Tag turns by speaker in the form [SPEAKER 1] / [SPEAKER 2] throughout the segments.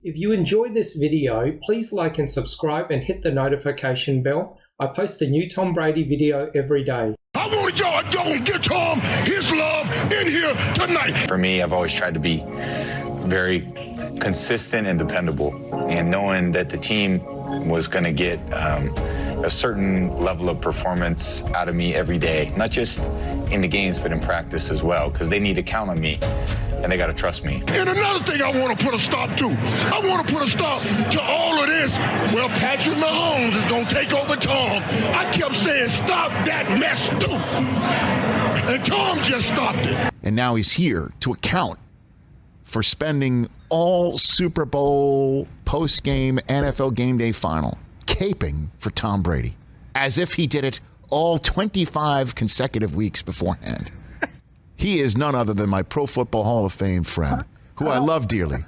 [SPEAKER 1] If you enjoyed this video, please like and subscribe and hit the notification bell. I post a new Tom Brady video every day.
[SPEAKER 2] I want y'all to get Tom his love in here tonight.
[SPEAKER 3] For me, I've always tried to be very consistent and dependable, and knowing that the team was going to get a certain level of performance out of me every day, not just in the games, but in practice as well, because they need to count on me. And they got to trust me.
[SPEAKER 2] And another thing I want to put a stop to. I want to put a stop to all of this. Well, Patrick Mahomes is going to take over Tom. I kept saying, stop that mess, too. And Tom just stopped it.
[SPEAKER 4] And now he's here to account for spending all Super Bowl post-game NFL game day final caping for Tom Brady, as if he did it all 25 consecutive weeks beforehand. He is none other than my Pro Football Hall of Fame friend, who I love dearly,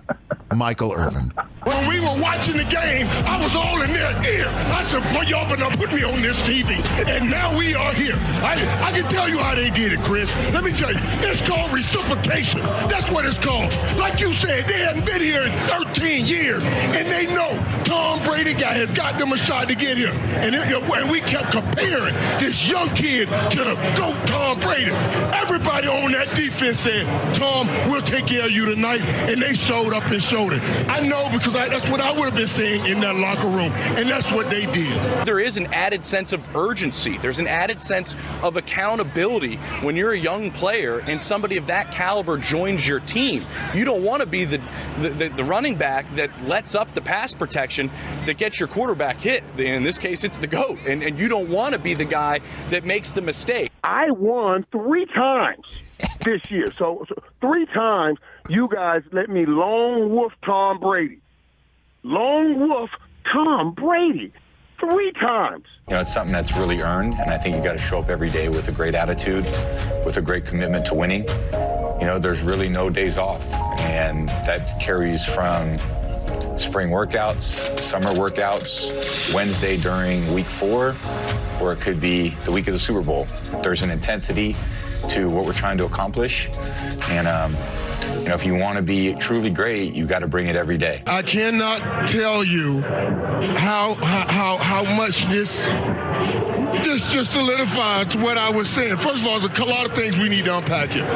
[SPEAKER 4] Michael Irvin.
[SPEAKER 2] When we were watching the game, I was all in their ear. I said, boy, y'all better not put me on this TV. And now we are here. I can tell you how they did it, Chris. Let me tell you, it's called reciprocation. That's what it's called. Like you said, they hadn't been here in 13 years, and they know Tom Brady has got them a shot to get here. And we kept comparing this young kid to the GOAT Tom Brady. Everybody on that defense said, Tom, we'll take care of you tonight. And they showed up and showed it. I know, because that's what I would have been saying in that locker room, and that's what they did.
[SPEAKER 5] There is an added sense of urgency. There's an added sense of accountability when you're a young player and somebody of that caliber joins your team. You don't want to be the running back that lets up the pass protection that gets your quarterback hit. In this case, it's the GOAT, and you don't want to be the guy that makes the mistake.
[SPEAKER 6] I won 3 times this year. So 3 times you guys let me lone wolf Tom Brady. Lone wolf Tom Brady. 3 times.
[SPEAKER 3] You know, it's something that's really earned, and I think you got to show up every day with a great attitude, with a great commitment to winning. You know, there's really no days off, and that carries from spring workouts, summer workouts, Wednesday during week 4, or it could be the week of the Super Bowl. There's an intensity to what we're trying to accomplish, and you know, if you want to be truly great, you got to bring it every day.
[SPEAKER 2] I cannot tell you how much this just solidified to what I was saying. First of all, there's a lot of things we need to unpack here.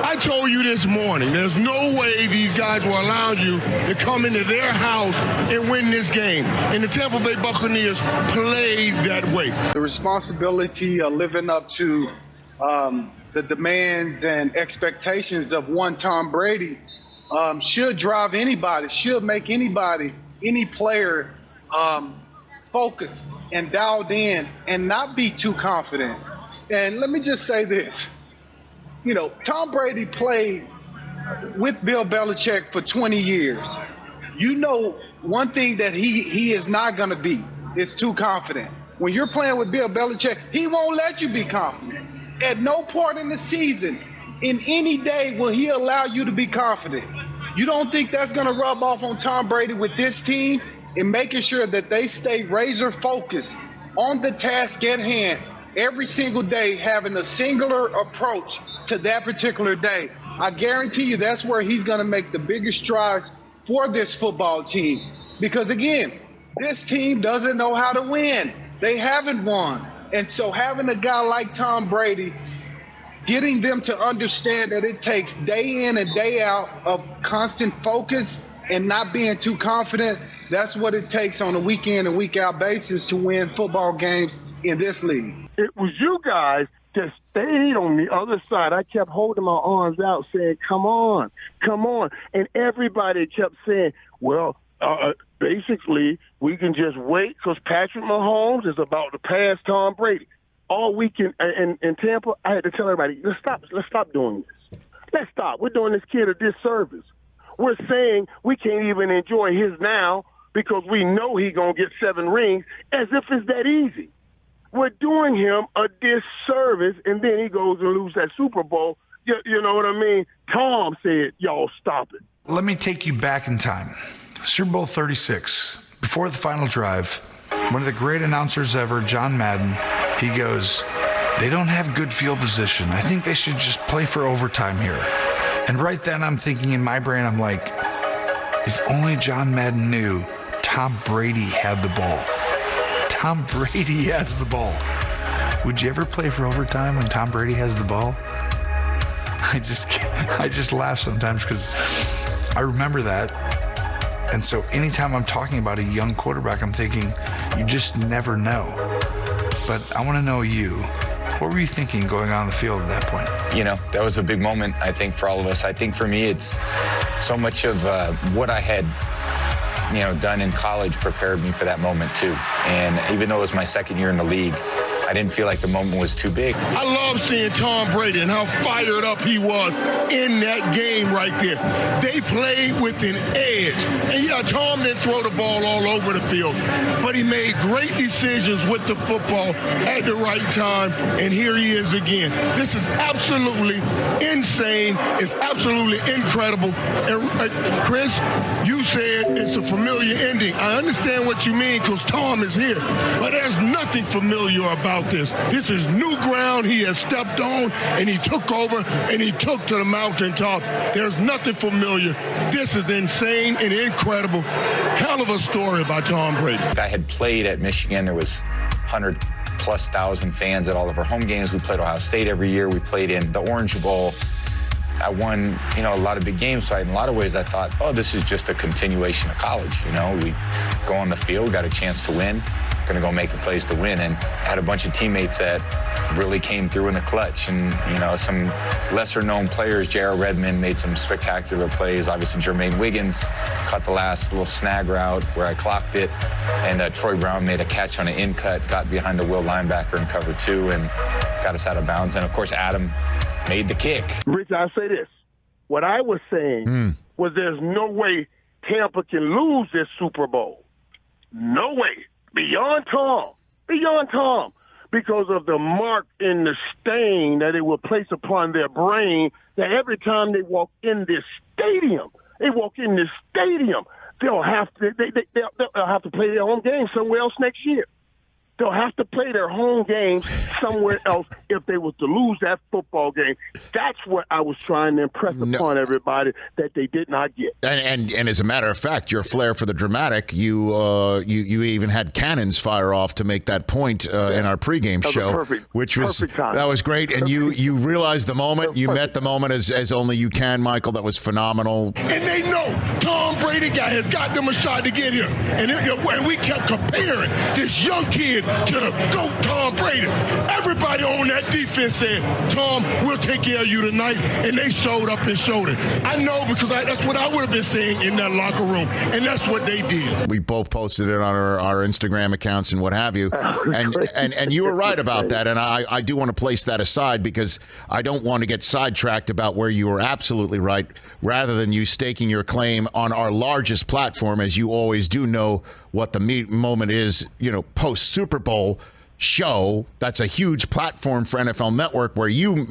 [SPEAKER 2] I told you this morning, there's no way these guys will allow you to come into their house and win this game. And the Tampa Bay Buccaneers played that way.
[SPEAKER 7] The responsibility of living up to the demands and expectations of one Tom Brady should drive anybody, should make anybody, any player focused and dialed in and not be too confident. And let me just say this. You know, Tom Brady played with Bill Belichick for 20 years. You know, one thing that he is not going to be is too confident. When you're playing with Bill Belichick, he won't let you be confident. At no part in the season, in any day, will he allow you to be confident. You don't think that's going to rub off on Tom Brady with this team and making sure that they stay razor focused on the task at hand every single day, having a singular approach to that particular day? I guarantee you that's where he's going to make the biggest strides for this football team. Because, again, this team doesn't know how to win. They haven't won. And so having a guy like Tom Brady, getting them to understand that it takes day in and day out of constant focus and not being too confident, that's what it takes on a week in and week out basis to win football games in this league.
[SPEAKER 6] It was you guys that stayed on the other side. I kept holding my arms out saying, come on, come on. And everybody kept saying, well, basically, we can just wait because Patrick Mahomes is about to pass Tom Brady. All week in Tampa, I had to tell everybody, let's stop doing this. Let's stop. We're doing this kid a disservice. We're saying we can't even enjoy his now because we know he's going to get 7 rings, as if it's that easy. We're doing him a disservice, and then he goes and loses that Super Bowl. You know what I mean? Tom said, y'all stop it.
[SPEAKER 8] Let me take you back in time. Super Bowl 36, before the final drive, one of the great announcers ever, John Madden, he goes, they don't have good field position. I think they should just play for overtime here. And right then I'm thinking in my brain, I'm like, If only John Madden knew Tom Brady had the ball. Tom Brady has the ball. Would you ever play for overtime when Tom Brady has the ball? I just laugh sometimes because I remember that. And so anytime I'm talking about a young quarterback, I'm thinking, you just never know. But I want to know you. What were you thinking going on the field at that point?
[SPEAKER 3] You know, that was a big moment, I think, for all of us. I think for me, it's so much of what I had, done in college prepared me for that moment, too. And even though it was my second year in the league, I didn't feel like the moment was too big.
[SPEAKER 2] I love seeing Tom Brady and how fired up he was in that game right there. They played with an edge. And yeah, Tom didn't throw the ball all over the field, but he made great decisions with the football at the right time, and here he is again. This is absolutely insane. It's absolutely incredible. And Chris, you said it's a familiar ending. I understand what you mean because Tom is here, but there's nothing familiar about this. This is new ground he has stepped on, and he took over, and he took to the mountaintop. There's nothing familiar. This is insane and incredible. Hell of a story by Tom Brady.
[SPEAKER 3] I had played at Michigan. There was 100,000+ fans at all of our home games. We played Ohio State every year. We played in the Orange Bowl. I won, a lot of big games. So in a lot of ways, I thought, this is just a continuation of college. We go on the field, got a chance to win. Going to go make the plays to win, and had a bunch of teammates that really came through in the clutch, and some lesser known players. J.R. Redmond made some spectacular plays. Obviously Jermaine Wiggins caught the last little snag route where I clocked it, and Troy Brown made a catch on an in cut, got behind the Will linebacker in cover 2 and got us out of bounds, and of course Adam made the kick.
[SPEAKER 6] Rich, I'll say this. What I was saying was there's no way Tampa can lose this Super Bowl. No way. Beyond Tom, because of the mark and the stain that it will place upon their brain, that every time they walk in this stadium, they'll have to play their home game somewhere else next year. They'll have to play their home games somewhere else if they were to lose that football game. That's what I was trying to impress upon everybody that they did not get.
[SPEAKER 4] And as a matter of fact, your flair for the dramatic, you even had cannons fire off to make that point in our pregame show, which was great. And you realized the moment, you met the moment as only you can, Michael. That was phenomenal.
[SPEAKER 2] And they know Tom Brady has got them a shot to get here. And we kept comparing this young kid to the GOAT Tom Brady. Everybody on that defense said, Tom, we'll take care of you tonight. And they showed up and showed it. I know because that's what I would have been saying in that locker room. And that's what they did.
[SPEAKER 4] We both posted it on our Instagram accounts and what have you. And you were right about that. And I do want to place that aside because I don't want to get sidetracked about where you were absolutely right, rather than you staking your claim on our largest platform, as you always do know what the moment is, post Super Bowl show. That's a huge platform for NFL Network, where you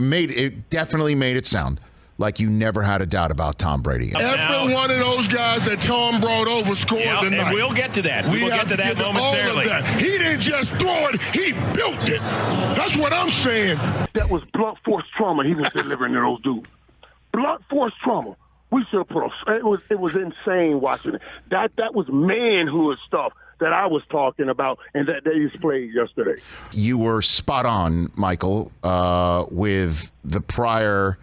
[SPEAKER 4] definitely made it sound like you never had a doubt about Tom Brady.
[SPEAKER 2] Every one of those guys that Tom brought over scored tonight.
[SPEAKER 9] And we'll get to that. We'll get to that momentarily.
[SPEAKER 2] He didn't just throw it, he built it. That's what I'm saying.
[SPEAKER 6] That was blunt force trauma he was delivering to those dudes. Blunt force trauma. We should have put it was insane watching it. That was manhood stuff that I was talking about and that they displayed yesterday.
[SPEAKER 4] You were spot on, Michael, with the prior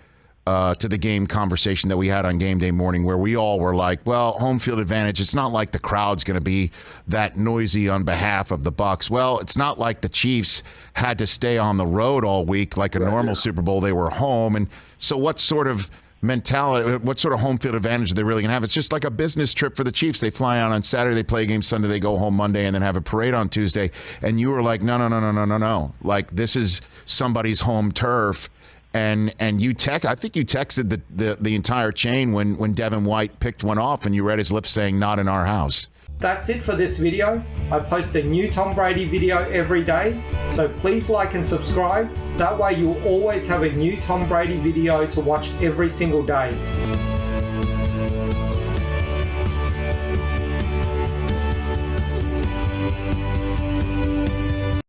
[SPEAKER 4] to the game conversation that we had on game day morning, where we all were like, well, home field advantage, it's not like the crowd's going to be that noisy on behalf of the Bucs. Well, it's not like the Chiefs had to stay on the road all week like a normal Super Bowl. They were home. And so what sort of mentality, what sort of home field advantage are they really going to have? It's just like a business trip for the Chiefs. They fly out on Saturday, they play a game Sunday, they go home Monday, and then have a parade on Tuesday. And you were like, no. Like, this is somebody's home turf. And you I think you texted the entire chain when Devin White picked one off, and you read his lips saying, not in our house.
[SPEAKER 1] That's it for this video. I post a new Tom Brady video every day, so please like and subscribe. That way you'll always have a new Tom Brady video to watch every single day.